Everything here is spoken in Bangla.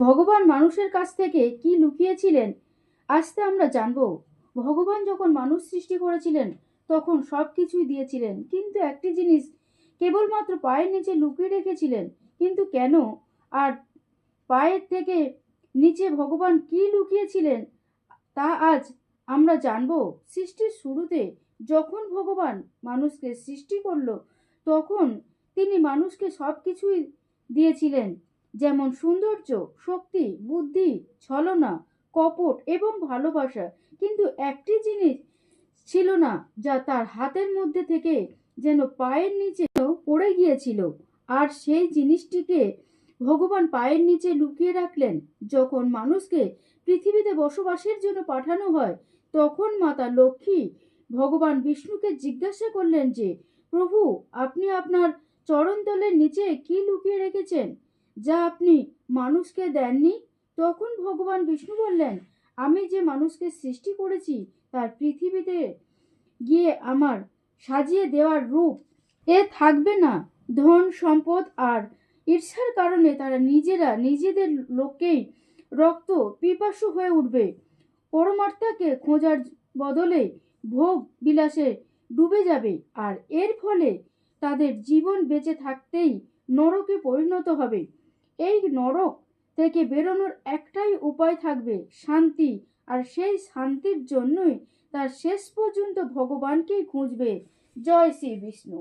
ভগবান মানুষের কাছ থেকে কি লুকিয়েছিলেন আজকে আমরা জানবো। ভগবান যখন মানুষ সৃষ্টি করেছিলেন তখন সব কিছুই দিয়েছিলেন, কিন্তু একটি জিনিস কেবলমাত্র পায়ের নিচে লুকিয়ে রেখেছিলেন। কিন্তু কেন? আর পায়ের থেকে নিচে ভগবান কি লুকিয়েছিলেন তা আজ আমরা জানবো। সৃষ্টির শুরুতে যখন ভগবান মানুষকে সৃষ্টি করলো তখন তিনি মানুষকে সব কিছুই দিয়েছিলেন, যেমন সৌন্দর্য, শক্তি, বুদ্ধি, ছলনা, কপট এবং ভালোবাসা। কিন্তু একটি জিনিস ছিল না, যা তার হাতের মধ্যে থেকে যেন পায়ের নিচে পড়ে গিয়েছিল। আর সেই জিনিসটিকে ভগবান পায়ের নিচে লুকিয়ে রাখলেন। যখন মানুষকে পৃথিবীতে বসবাসের জন্য পাঠানো হয় তখন মাতা লক্ষ্মী ভগবান বিষ্ণুকে জিজ্ঞাসা করলেন যে, প্রভু, আপনি আপনার চরণতলের নিচে কি লুকিয়ে রেখেছেন যা আপনি মানুষকে দেননি? তখন ভগবান বিষ্ণু বললেন, আমি যে মানুষকে সৃষ্টি করেছি তার পৃথিবীতে গিয়ে আমার সাজিয়ে দেওয়ার রূপ এ থাকবে না। ধন সম্পদ আর ঈর্ষার কারণে তারা নিজেরা নিজেদের লোককেই রক্ত পিপাসু হয়ে উঠবে। পরমাত্মাকে খোঁজার বদলে ভোগ বিলাসে ডুবে যাবে, আর এর ফলে তাদের জীবন বেঁচে থাকতেই নরকে পরিণত হবে। এই নরক থেকে বেরোনোর একটাই উপায় থাকবে, শান্তি। আর সেই শান্তির জন্যই তার শেষ পর্যন্ত ভগবানকেই খুঁজবে। জয় শ্রী বিষ্ণু।